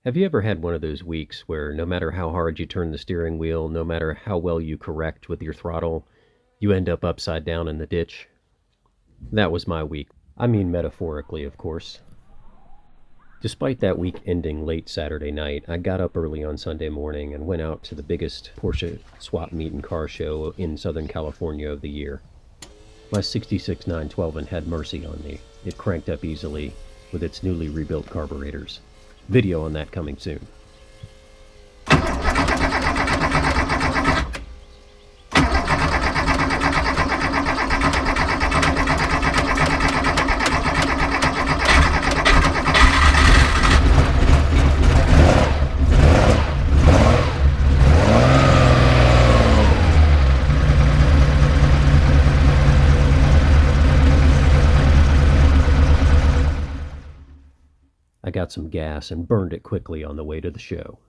Have you ever had one of those weeks where no matter how hard you turn the steering wheel, no matter how well you correct with your throttle, you end up upside down in the ditch? That was my week. I mean metaphorically, of course. Despite that week ending late Saturday night, I got up early on Sunday morning and went out to the biggest Porsche swap meet and car show in Southern California of the year. My 66 912 had mercy on me. It cranked up easily with its newly rebuilt carburetors. Video on that coming soon. I got some gas and burned it quickly on the way to the show.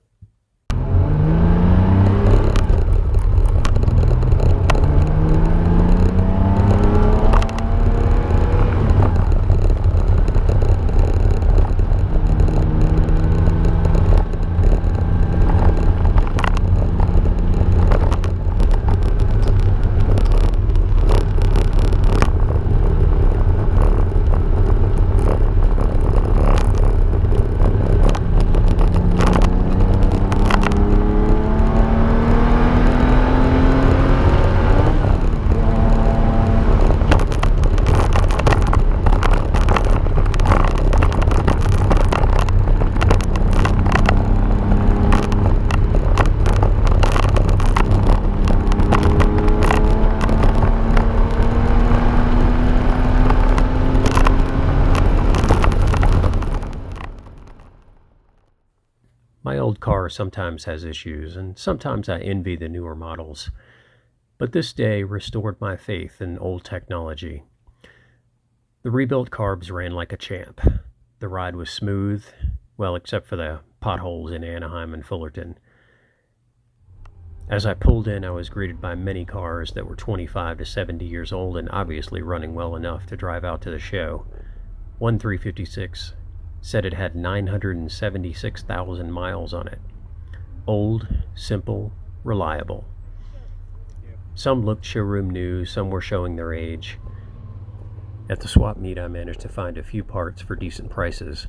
My old car sometimes has issues, and sometimes I envy the newer models. But this day restored my faith in old technology. The rebuilt carbs ran like a champ. The ride was smooth, well, except for the potholes in Anaheim and Fullerton. As I pulled in, I was greeted by many cars that were 25 to 70 years old and obviously running well enough to drive out to the show. One 356 said it had 976,000 miles on it. Old, simple, reliable. Some looked showroom new, some were showing their age. At the swap meet, I managed to find a few parts for decent prices.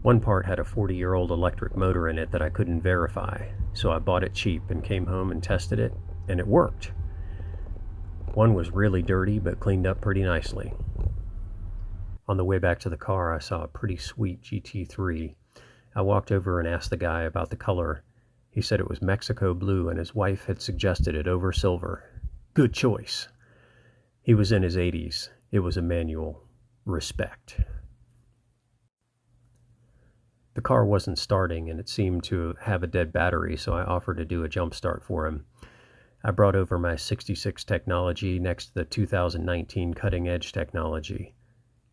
One part had a 40-year-old electric motor in it that I couldn't verify, so I bought it cheap and came home and tested it, and it worked. One was really dirty, but cleaned up pretty nicely. On the way back to the car, I saw a pretty sweet GT3. I walked over and asked the guy about the color. He said it was Mexico blue and his wife had suggested it over silver. Good choice. He was in his 80s. It was a manual. Respect. The car wasn't starting and it seemed to have a dead battery, so I offered to do a jump start for him. I brought over my 66 technology next to the 2019 cutting edge technology.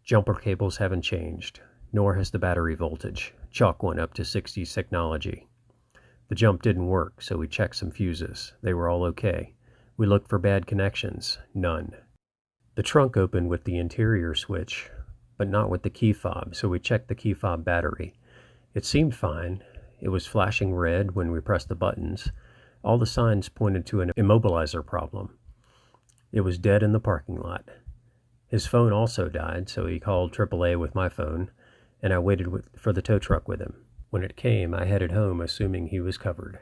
Jumper cables haven't changed, nor has the battery voltage. Chalk went up to 60s technology. The jump didn't work, so we checked some fuses. They were all okay. We looked for bad connections. None. The trunk opened with the interior switch, but not with the key fob, so we checked the key fob battery. It seemed fine. It was flashing red when we pressed the buttons. All the signs pointed to an immobilizer problem. It was dead in the parking lot. His phone also died, so he called AAA with my phone, and I waited for the tow truck with him. When it came, I headed home assuming he was covered.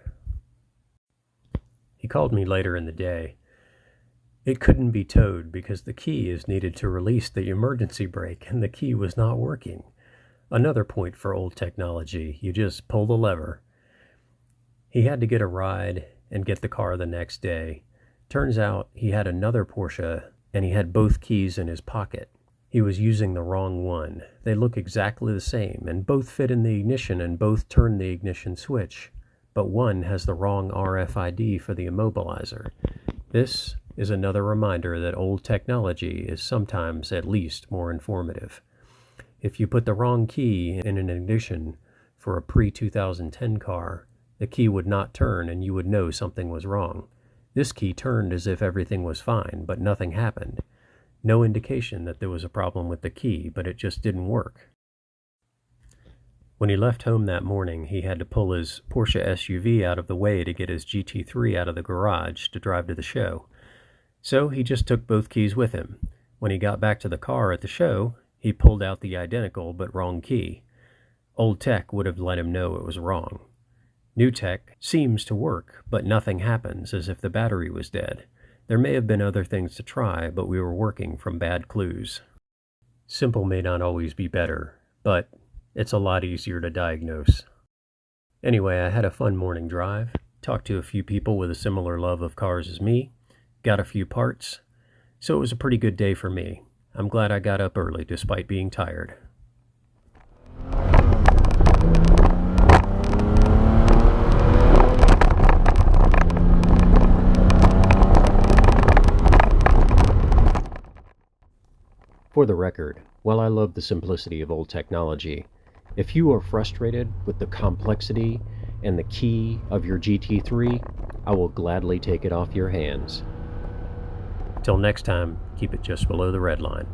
He called me later in the day. It couldn't be towed because the key is needed to release the emergency brake, and the key was not working. Another point for old technology, you just pull the lever. He had to get a ride and get the car the next day. Turns out he had another Porsche and he had both keys in his pocket. He was using the wrong one. They look exactly the same, and both fit in the ignition and both turn the ignition switch, but one has the wrong RFID for the immobilizer. This is another reminder that old technology is sometimes at least more informative. If you put the wrong key in an ignition for a pre-2010 car, the key would not turn and you would know something was wrong. This key turned as if everything was fine, but nothing happened. No indication that there was a problem with the key, but it just didn't work. When he left home that morning, he had to pull his Porsche SUV out of the way to get his GT3 out of the garage to drive to the show. So he just took both keys with him. When he got back to the car at the show, he pulled out the identical but wrong key. Old tech would have let him know it was wrong. New tech seems to work, but nothing happens, as if the battery was dead. There may have been other things to try, but we were working from bad clues. Simple may not always be better, but it's a lot easier to diagnose. Anyway, I had a fun morning drive, talked to a few people with a similar love of cars as me, got a few parts, so it was a pretty good day for me. I'm glad I got up early despite being tired. For the record, while I love the simplicity of old technology, if you are frustrated with the complexity and the key of your GT3, I will gladly take it off your hands. Till next time, keep it just below the red line.